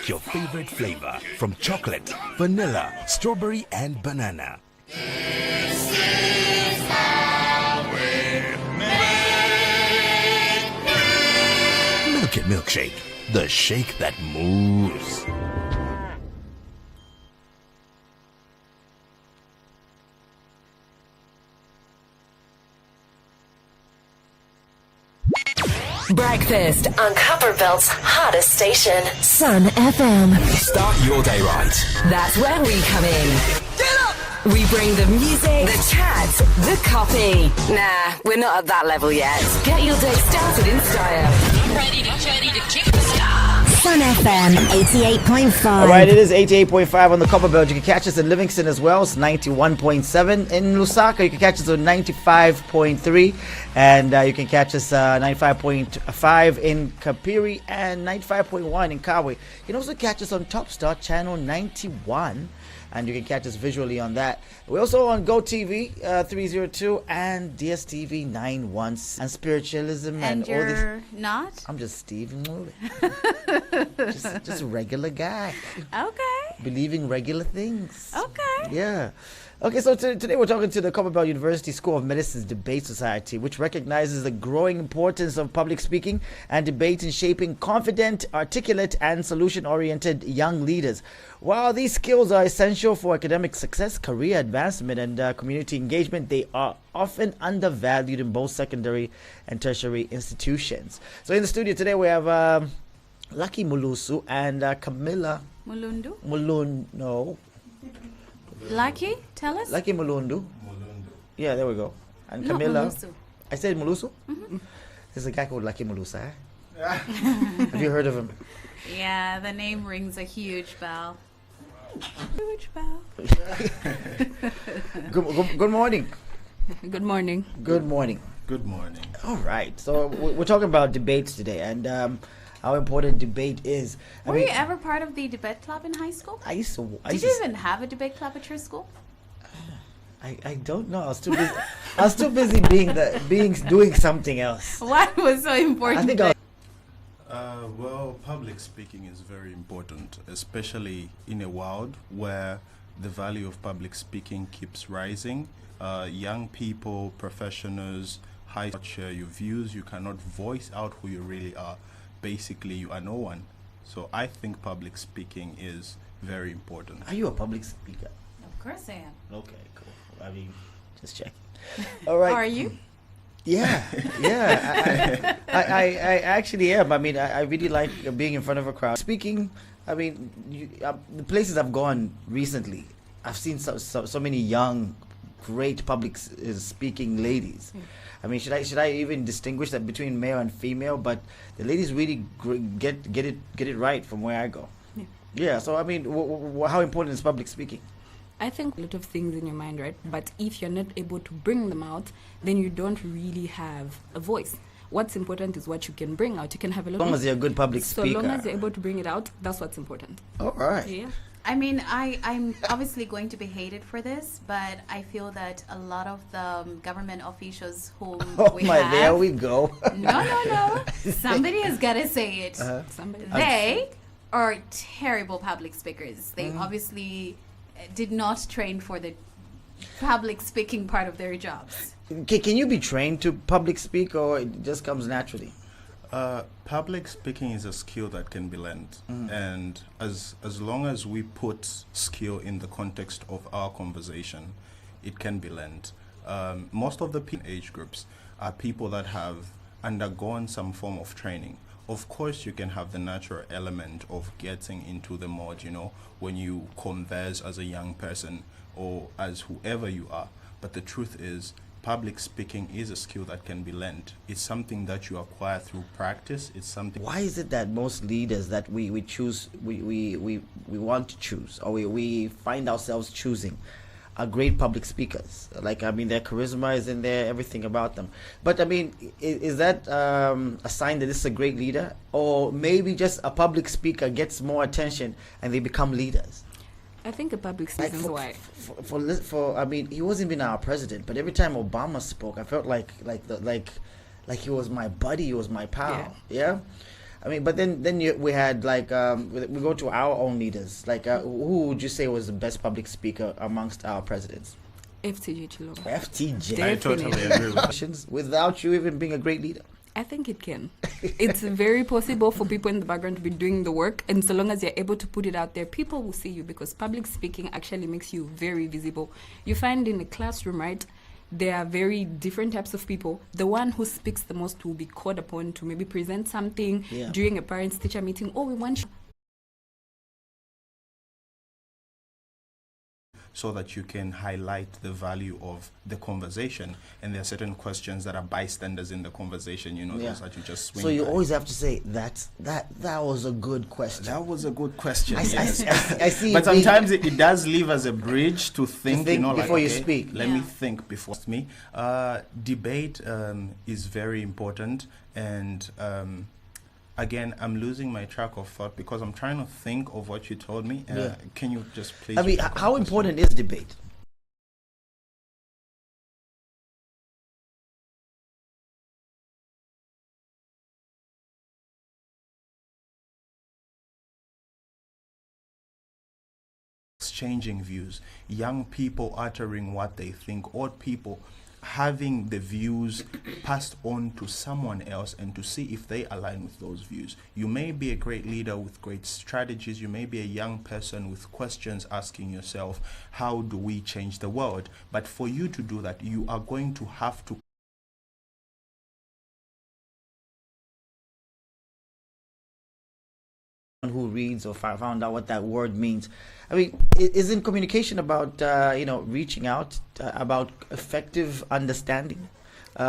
Pick your favorite flavor from chocolate, vanilla, strawberry, and banana. Milk It Milkshake, the shake that moves. Breakfast on Copperbelt's hottest station, Sun FM. Start your day right. That's where we come in. Get up! We bring the music, the chat, the coffee. Nah, we're not at that level yet. Get your day started in style. Ready to kick the start. Sun FM 88.5. All right, it is 88.5 on the Copperbelt. You can catch us in Livingston as well. It's 91.7. In Lusaka, you can catch us on 95.3. And you can catch us 95.5 in Kapiri and 95.1 in Kawe. You can also catch us on Top Star Channel 91. And you can catch us visually on that. We're also on GoTV 302 and DSTV 91 and Spiritualism and all this. You're not? I'm just Stephen Woolley. just a regular guy. Okay. Believing regular things. Okay. Yeah. Okay, so today we're talking to the Copperbelt University School of Medicine's Debate Society, which recognizes the growing importance of public speaking and debate in shaping confident, articulate, and solution-oriented young leaders. While these skills are essential for academic success, career advancement, and community engagement, they are often undervalued in both secondary and tertiary institutions. So in the studio today we have Lucky Mulusu and Camilla Mulundu? Muluno. Lucky? Tell us. Lucky Mulundu. Yeah, there we go. And Camilla. Mulusu. I said Mulusu? Mm-hmm. There's a guy called Lucky Mulusa. Eh? Have you heard of him? Yeah, the name rings a huge bell. Huge bell. Good morning. Good morning. Good morning. Good morning. All right. So we're talking about debates today and how important debate is. Were you ever part of the debate club in high school? Did you even have a debate club at your school? I don't know. I was too busy doing something else. What was so important? I think Well, public speaking is very important, especially in a world where the value of public speaking keeps rising. Young people, professionals, share your views. You cannot voice out who you really are. Basically, you are no one. So I think public speaking is very important. Are you a public speaker? Of course I am. Okay, cool. I mean, just checking. All right. Are you? Yeah. I actually am. I mean, I really like being in front of a crowd. Speaking, I mean, the places I've gone recently, I've seen so many young, great public speaking ladies. I mean, should I even distinguish that between male and female? But the ladies really get it right from where I go. Yeah. So I mean, how important is public speaking? I think a lot of things in your mind, right? But if you're not able to bring them out, then you don't really have a voice. What's important is what you can bring out. You can have a lot. As long as you're a good public speaker. So long as you're able to bring it out, that's what's important. All right. Yeah. I mean, I'm obviously going to be hated for this, but I feel that a lot of the government officials whom we have... there we go. No. Somebody has got to say it. They are terrible public speakers. They obviously did not train for the public speaking part of their jobs. Can you be trained to public speak, or it just comes naturally? Public speaking is a skill that can be learned, and as long as we put skill in the context of our conversation, it can be learned. Most of the age groups are people that have undergone some form of training. Of course, you can have the natural element of getting into the mode, when you converse as a young person or as whoever you are. But the truth is, public speaking is a skill that can be learned. It's something that you acquire through practice. It's something. Why is it that most leaders that we choose, we want to choose, or we find ourselves choosing, are great public speakers? Like, I mean, their charisma is in there, everything about them. But I mean, is that a sign that this is a great leader, or maybe just a public speaker gets more attention and they become leaders? I think a public speaker is why. For I mean, he wasn't even our president, but every time Obama spoke, I felt like he was my buddy, he was my pal. Yeah. I mean, but then we had like we go to our own leaders. Like who would you say was the best public speaker amongst our presidents? FTJ Chilo. FTJ. I totally agree with Questions without you even being a great leader. I think it can. It's very possible for people in the background to be doing the work, and so long as you're able to put it out there, people will see you, because public speaking actually makes you very visible. You find in a classroom, right, there are very different types of people. The one who speaks the most will be called upon to maybe present something during a parents-teacher meeting. Oh, we want so that you can highlight the value of the conversation. And there are certain questions that are bystanders in the conversation, those that you just swing So you by. always have to say that was a good question. That was a good question. I see. But sometimes it does leave as a bridge to think, before you speak. Let me think before me. Debate is very important, and again, I'm losing my track of thought because I'm trying to think of what you told me. Can you just please? I mean, how important is debate? Exchanging views, young people uttering what they think, old people having the views passed on to someone else and to see if they align with those views. You may be a great leader with great strategies. You may be a young person with questions, asking yourself, how do we change the world? But for you to do that, you are going to have to who reads or found out what that word means. I mean, isn't communication about reaching out, about effective understanding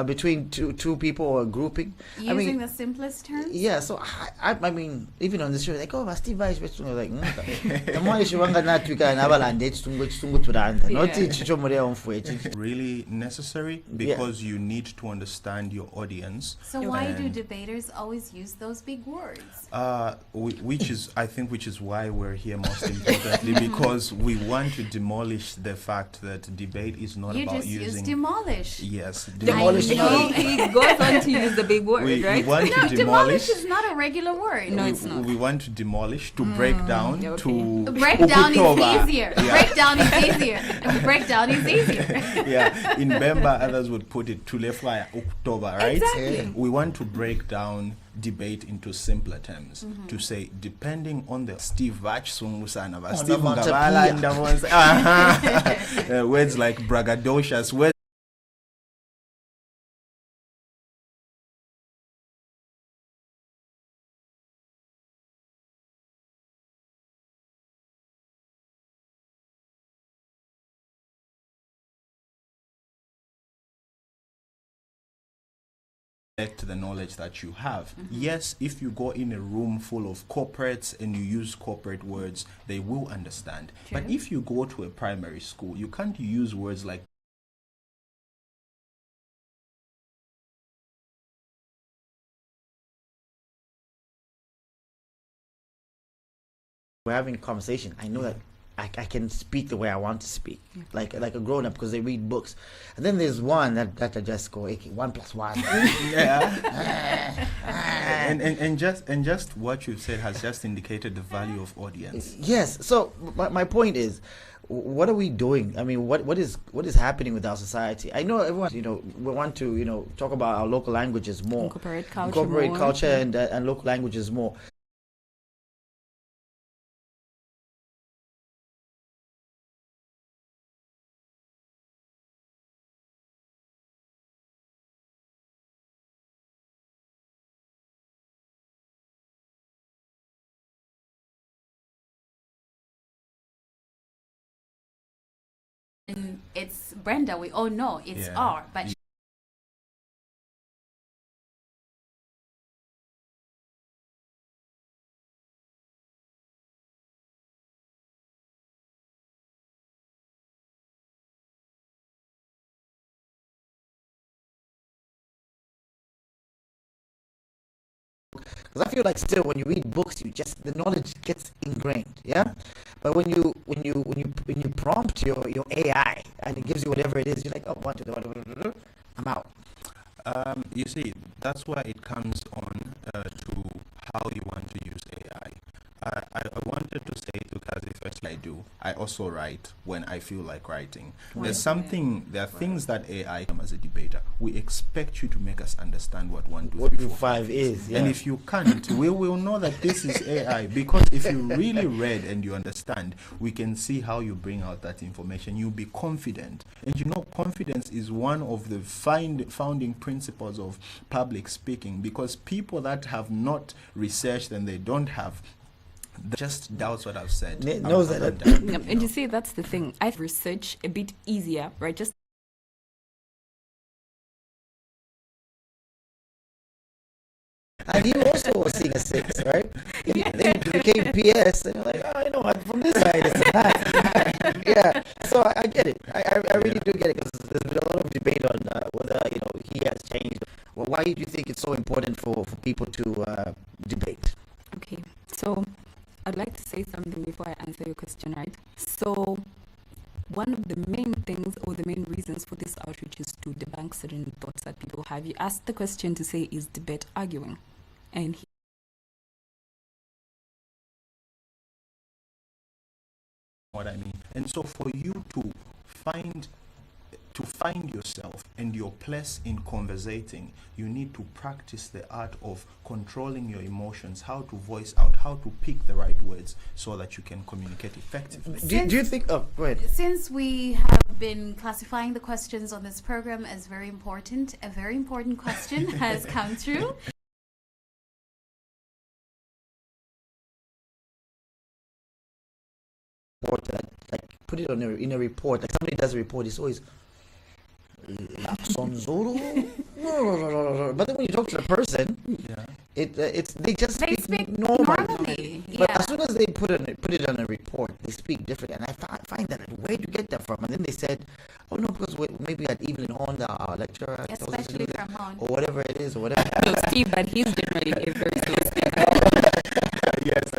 between two people or a grouping? Using the simplest terms? Yeah, so I mean, even on the show, like, oh, Steve Vice, like, really necessary because you need to understand your audience. So why do debaters always use those big words? Which is why we're here most importantly, because we want to demolish the fact that debate is not about using... You just use demolish. Yes, demolish. He goes on to use the big word, right? We want to demolish is not a regular word. No, it's not. We want to demolish, to break down, to... Breakdown is easier. Breakdown is easier. Breakdown is easier. Yeah, in Bemba, others would put it to lefla October, right? Exactly. We want to break down debate into simpler terms, to say, depending on the Steve Vach Sungusana, Steve Ngabala, and words like braggadocious, words to the knowledge that you have. Yes, if you go in a room full of corporates and you use corporate words, they will understand. True. But if you go to a primary school, you can't use words like we're having a conversation. I know that I can speak the way I want to speak, like a grown up, because they read books. And then there's one that I just go, okay, 1 + 1. and just what you've said has just indicated the value of audience. Yes. So my point is, what are we doing? I mean, what is happening with our society? I know everyone, we want to, talk about our local languages more, Incorporate culture culture and local languages more. And it's Brenda, we all know it's R, but Because I feel like still when you read books, the knowledge gets ingrained, yeah. But when you prompt your AI and it gives you whatever it is, you're like, oh, 1, 2, 3, I'm out. You see, that's why it comes on to how you want to use AI. I wanted to say to Kazi, firstly, I also write when I feel like writing. There are things that AI come as a debater. We expect you to make us understand what 1, 2, 3, 4, 5 is. And if you can't, we will know that this is AI, because if you really read and you understand, we can see how you bring out that information. You'll be confident. And you know, confidence is one of the founding principles of public speaking, because people that have not researched and they don't have just doubts what I've said. Knows that. And you see, that's the thing. I research a bit easier, right? Just And you also was seeing a 6, right? Then you became PS, and you're like, oh, I know, I'm from this side, it's a 9. Yeah, so I get it. I really do get it, because there's been a lot of debate on whether, he has changed. Well, why do you think it's so important for people to debate? okay. So I'd like to say something before I answer your question, right? So one of the main things or the main reasons for this outreach is to debunk certain thoughts that people have. You asked the question to say, is debate arguing? And what I mean. And so for you to find yourself and your place in conversating, you need to practice the art of controlling your emotions, how to voice out, how to pick the right words so that you can communicate effectively. Do you think... Oh, go ahead. Since we have been classifying the questions on this program as very important, a very important question has come through. Like put it in a report. Like somebody does a report, it's always but then when you talk to the person, they just speak normally. But as soon as they put it on a report, they speak different. And I find that, where do you get that from? And then they said, oh no, because maybe at Evelyn Horn, our lecturer, Especially from Horn, or whatever it is, or whatever. no, Steve, but he's generally a very slow speaker. Yes.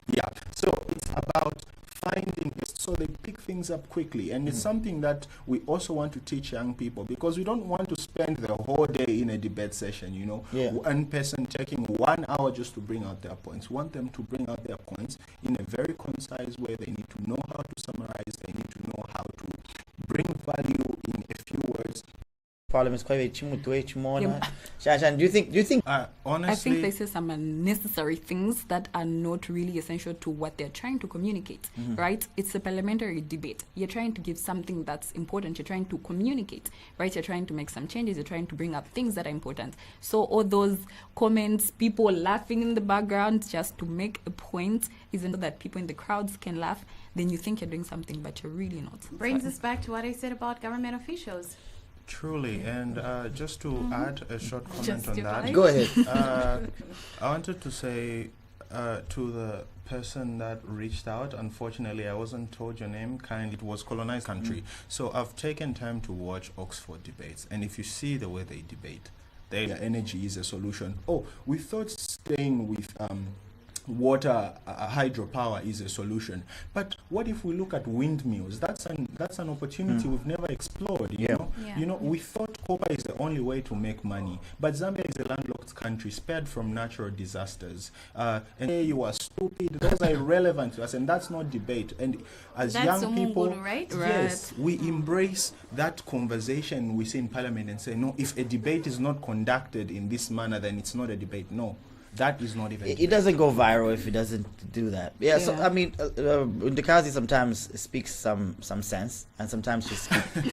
Yeah. So it's about finding, so they pick things up quickly, and it's something that we also want to teach young people, because we don't want to spend the whole day in a debate session, one person taking 1 hour just to bring out their points. We want them to bring out their points in a very concise way. They need to know how to summarize, they need to know how to bring value in a few words. Problem is quite Shashan, do you think honestly, I think they say some unnecessary things that are not really essential to what they're trying to communicate, right? It's a parliamentary debate. You're trying to give something that's important. You're trying to communicate, right? You're trying to make some changes. You're trying to bring up things that are important. So all those comments, people laughing in the background just to make a point, isn't so that people in the crowds can laugh, then you think you're doing something, but you're really not. Brings us back to what I said about government officials. Truly, and just to add a short comment on that. Go ahead. I wanted to say to the person that reached out, unfortunately I wasn't told your name, kindly, it was colonized country. So I've taken time to watch Oxford debates, and if you see the way they debate, their energy is a solution. Oh, we thought staying with water hydropower is a solution, but what if we look at windmills? That's an opportunity we've never explored. You know, we thought copper is the only way to make money, but Zambia is a landlocked country spared from natural disasters, and you are stupid, those are irrelevant to us, and that's not debate. And as that's young people, right? Yes, we embrace that conversation we see in parliament and say, no, if a debate is not conducted in this manner, then it's not a debate. No, that is not even. It doesn't go viral if it doesn't do that. Yeah. So I mean, Ndakazi sometimes speaks some sense, and sometimes she speaks.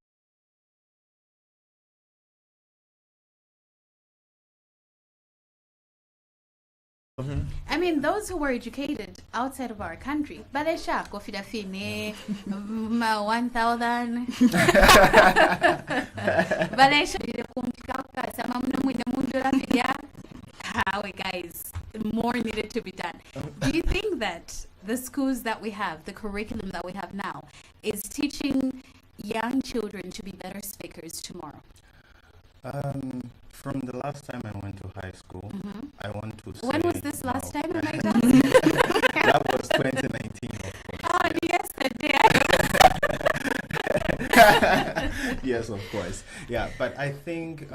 I mean, those who were educated outside of our country, Balesha, Kofida Fine, 1,000. Balesha, guys, more needed to be done. Do you think that the schools that we have, the curriculum that we have now, is teaching young children to be better speakers tomorrow? From the last time I went to high school, I want to say... When was this last time? That was 2019, of course. Oh, yesterday. Yes, of course. Yeah, but I think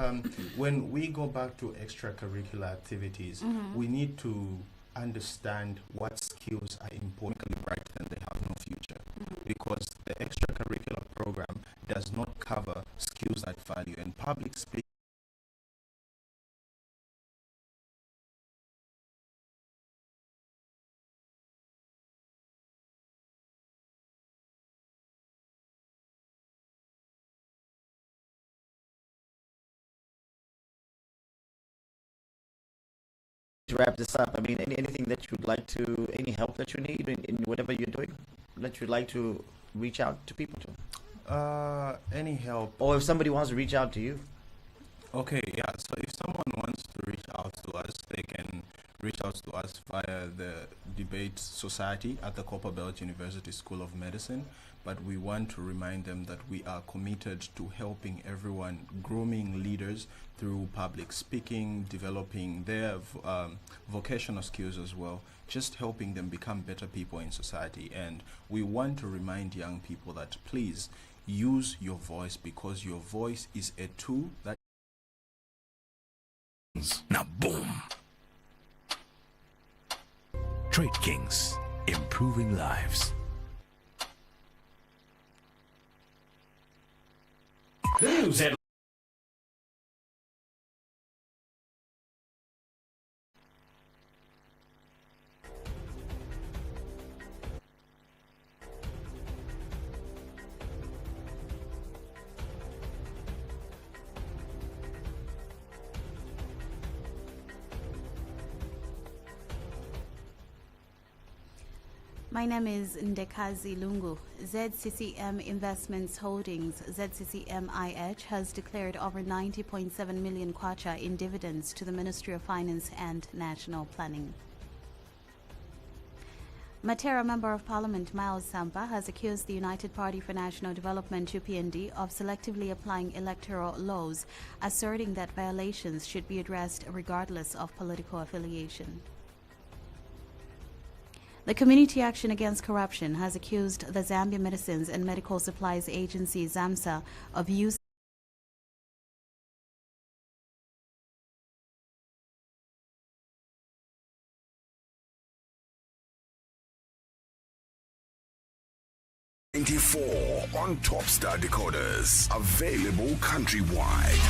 when we go back to extracurricular activities, we need to understand what skills are important, right, and they have no future. Because the extracurricular program does not cover skills that value, and public speaking to wrap this up, I mean, anything that you'd like to, any help that you need in whatever you're doing, that you'd like to reach out to people to? any help. Or if somebody wants to reach out to you? Okay, yeah. So if someone wants to reach out to us, they can reach out to us via the Debate Society at the Copperbelt University School of Medicine. But we want to remind them that we are committed to helping everyone, grooming leaders through public speaking, developing their vocational skills as well, just helping them become better people in society. And we want to remind young people that please use your voice, because your voice is a tool that Now, boom. Trade Kings, improving lives. News headlines. My name is Ndekazi Lungu. ZCCM Investments Holdings, ZCCM-IH, has declared over 90.7 million kwacha in dividends to the Ministry of Finance and National Planning. Matera Member of Parliament Miles Sampa has accused the United Party for National Development, UPND, of selectively applying electoral laws, asserting that violations should be addressed regardless of political affiliation. The Community Action Against Corruption has accused the Zambia Medicines and Medical Supplies Agency, ZAMSA, of using on Topstar decoders, available countrywide.